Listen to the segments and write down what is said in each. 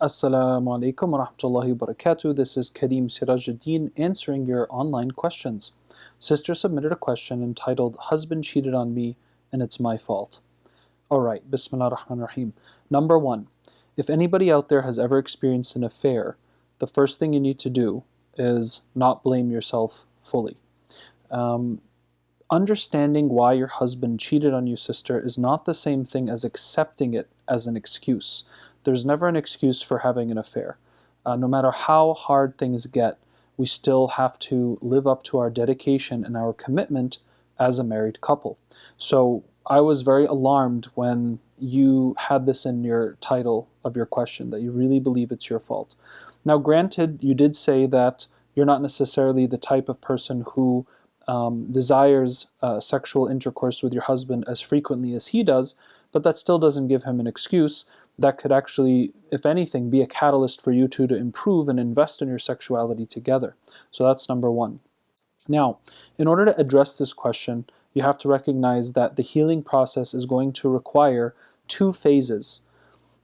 Assalamu alaikum wa rahmatullahi wa barakatuh. This is Karim Serageldin answering your online questions. Sister submitted a question entitled, Husband cheated on me and it's my fault. Alright, Bismillah ar-Rahman ar-Rahim. Number one, if anybody out there has ever experienced an affair, the first thing you need to do is not blame yourself fully. Understanding why your husband cheated on you, sister, is not the same thing as accepting it as an excuse. There's never an excuse for having an affair. No matter how hard things get, we still have to live up to our dedication and our commitment as a married couple. So I was very alarmed when you had this in your title of your question, that you really believe it's your fault. Now, granted, you did say that you're not necessarily the type of person who desires sexual intercourse with your husband as frequently as he does, but that still doesn't give him an excuse. That could actually, if anything, be a catalyst for you two to improve and invest in your sexuality together. So that's number one. Now, in order to address this question, you have to recognize that the healing process is going to require two phases.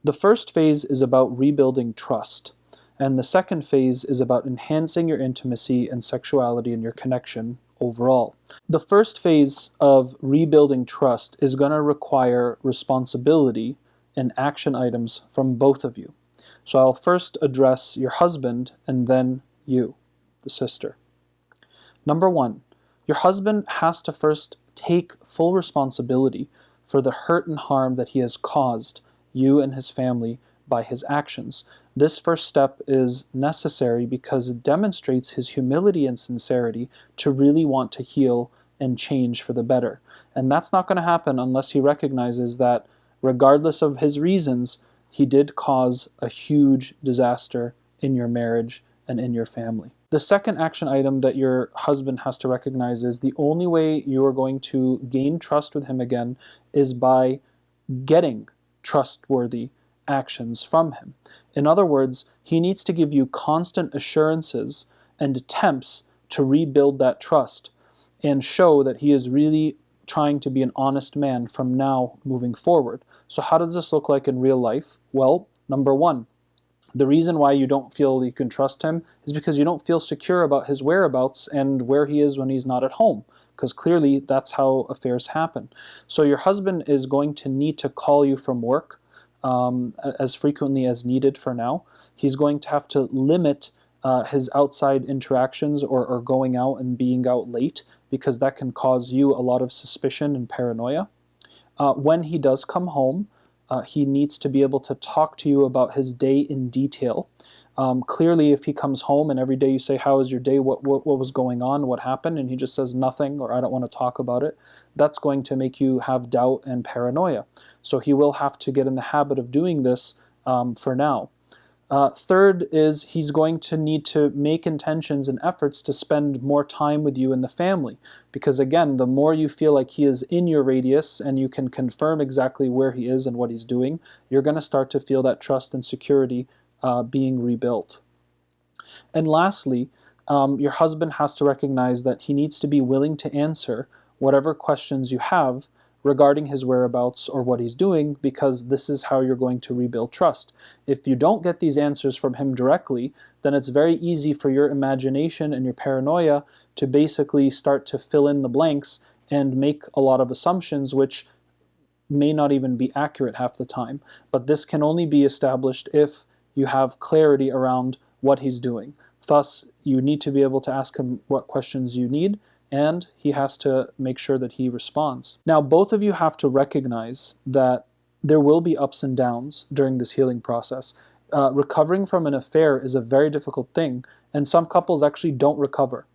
The first phase is about rebuilding trust, and the second phase is about enhancing your intimacy and sexuality and your connection overall. The first phase of rebuilding trust is going to require responsibility and action items from both of you. So I'll first address your husband and then you, the sister. Number one, your husband has to first take full responsibility for the hurt and harm that he has caused you and his family by his actions. This first step is necessary because it demonstrates his humility and sincerity to really want to heal and change for the better. And that's not going to happen unless he recognizes that regardless of his reasons, he did cause a huge disaster in your marriage and in your family. The second action item that your husband has to recognize is the only way you are going to gain trust with him again is by getting trustworthy actions from him. In other words, he needs to give you constant assurances and attempts to rebuild that trust and show that he is really trying to be an honest man from now moving forward. So how does this look like in real life? Well, number one, the reason why you don't feel you can trust him is because you don't feel secure about his whereabouts and where he is when he's not at home, because clearly that's how affairs happen. So your husband is going to need to call you from work as frequently as needed for now. He's going to have to limit his outside interactions or going out and being out late, because that can cause you a lot of suspicion and paranoia. When he does come home, he needs to be able to talk to you about his day in detail. Clearly, if he comes home and every day you say, how was your day, what was going on, what happened, and he just says nothing or I don't want to talk about it, that's going to make you have doubt and paranoia. So he will have to get in the habit of doing this for now. Third is he's going to need to make intentions and efforts to spend more time with you and the family. Because again, the more you feel like he is in your radius and you can confirm exactly where he is and what he's doing, you're going to start to feel that trust and security being rebuilt. And lastly, your husband has to recognize that he needs to be willing to answer whatever questions you have regarding his whereabouts or what he's doing, because this is how you're going to rebuild trust. If you don't get these answers from him directly, then it's very easy for your imagination and your paranoia to basically start to fill in the blanks and make a lot of assumptions which may not even be accurate half the time. But this can only be established if you have clarity around what he's doing. Thus, you need to be able to ask him what questions you need, and he has to make sure that he responds. Now, both of you have to recognize that there will be ups and downs during this healing process. Recovering from an affair is a very difficult thing, and some couples actually don't recover.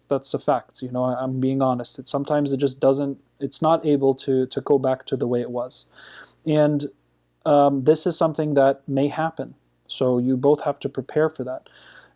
That's a fact. You know, I'm being honest. Sometimes it just doesn't, it's not able to go back to the way it was. And this is something that may happen. So you both have to prepare for that.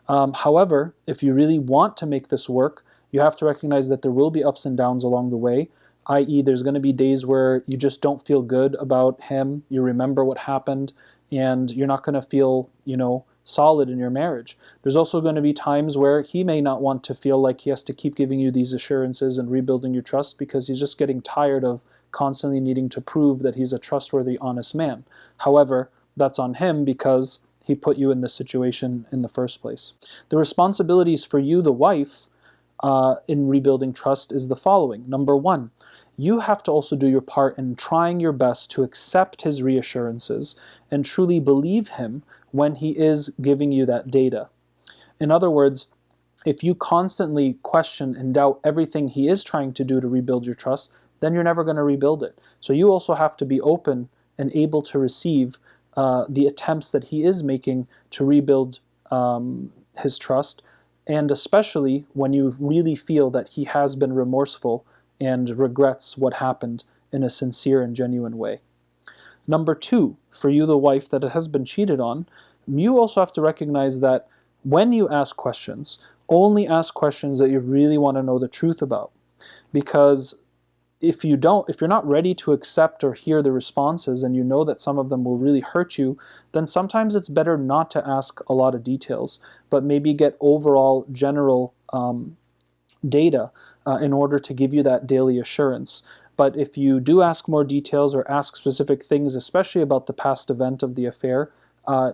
However, if you really want to make this work, you have to recognize that there will be ups and downs along the way, i.e. there's going to be days where you just don't feel good about him, you remember what happened, and you're not going to feel, you know, solid in your marriage. There's also going to be times where he may not want to feel like he has to keep giving you these assurances and rebuilding your trust, because he's just getting tired of constantly needing to prove that he's a trustworthy, honest man. However, that's on him because he put you in this situation in the first place. The responsibilities for you, the wife, in rebuilding trust is the following. Number one, you have to also do your part in trying your best to accept his reassurances and truly believe him when he is giving you that data. In other words, if you constantly question and doubt everything he is trying to do to rebuild your trust, then you're never going to rebuild it. So you also have to be open and able to receive the attempts that he is making to rebuild his trust, and especially when you really feel that he has been remorseful and regrets what happened in a sincere and genuine way. Number two, for you, the wife that has been cheated on, you also have to recognize that when you ask questions, only ask questions that you really want to know the truth about. Because if you're not ready to accept or hear the responses, and you know that some of them will really hurt you, then sometimes it's better not to ask a lot of details, but maybe get overall general data in order to give you that daily assurance. But if you do ask more details or ask specific things, especially about the past event of the affair,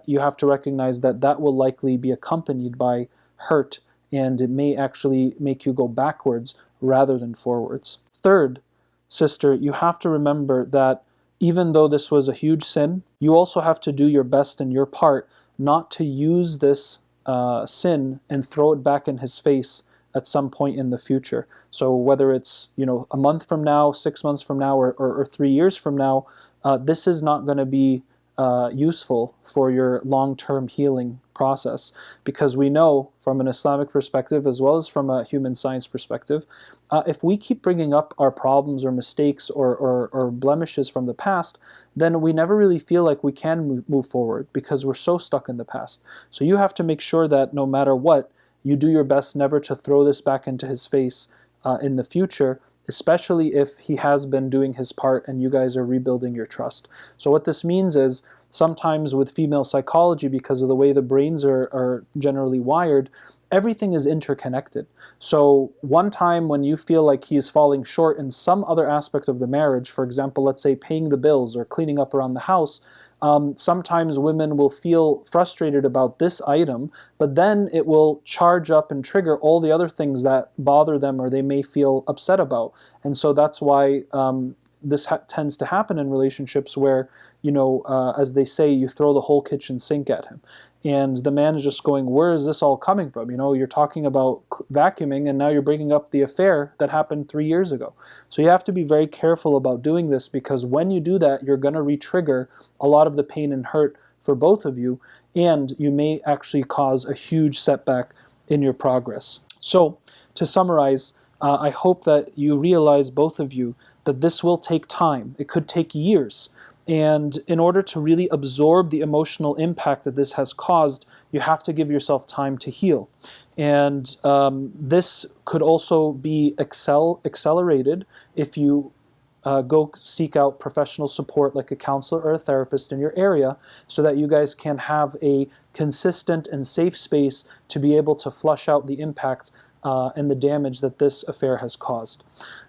you have to recognize that that will likely be accompanied by hurt, and it may actually make you go backwards rather than forwards. Third, sister, you have to remember that even though this was a huge sin, you also have to do your best and your part not to use this sin and throw it back in his face at some point in the future. So whether it's a month from now, 6 months from now, or 3 years from now, this is not going to be useful for your long-term healing process, because we know from an Islamic perspective as well as from a human science perspective, if we keep bringing up our problems or mistakes or blemishes from the past, then we never really feel like we can move forward because we're so stuck in the past. So you have to make sure that no matter what, you do your best never to throw this back into his face in the future, especially if he has been doing his part and you guys are rebuilding your trust. So what this means is, sometimes with female psychology, because of the way the brains are generally wired, everything is interconnected. So one time when you feel like he's falling short in some other aspect of the marriage, for example, let's say paying the bills or cleaning up around the house, sometimes women will feel frustrated about this item, but then it will charge up and trigger all the other things that bother them or they may feel upset about. And so that's why this tends to happen in relationships where, as they say, you throw the whole kitchen sink at him. And the man is just going, where is this all coming from? You're talking about vacuuming, and now you're bringing up the affair that happened 3 years ago. So you have to be very careful about doing this, because when you do that, you're going to re-trigger a lot of the pain and hurt for both of you, and you may actually cause a huge setback in your progress. So to summarize, I hope that you realize, both of you, that this will take time. It could take years. And in order to really absorb the emotional impact that this has caused, you have to give yourself time to heal. And this could also be accelerated if you go seek out professional support like a counselor or a therapist in your area, so that you guys can have a consistent and safe space to be able to flush out the impact and the damage that this affair has caused.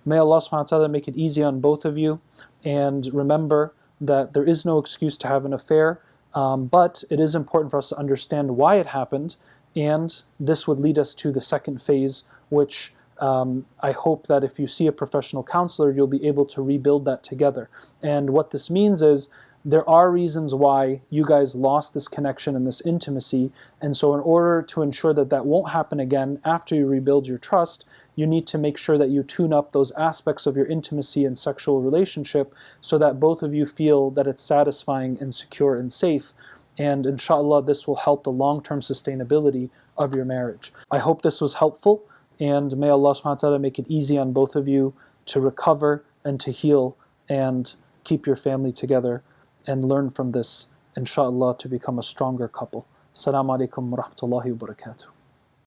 May Allah subhanahu wa ta'ala make it easy on both of you, and remember that there is no excuse to have an affair, but it is important for us to understand why it happened, and this would lead us to the second phase, which I hope that if you see a professional counselor, you'll be able to rebuild that together. And what this means is, there are reasons why you guys lost this connection and this intimacy, and so in order to ensure that that won't happen again after you rebuild your trust, you need to make sure that you tune up those aspects of your intimacy and sexual relationship so that both of you feel that it's satisfying and secure and safe. And inshallah, this will help the long-term sustainability of your marriage. I hope this was helpful, and may Allah subhanahu wa ta'ala make it easy on both of you to recover and to heal and keep your family together, and learn from this, inshallah, to become a stronger couple. Assalamu alaikum wa rahmatullahi wa barakatuh.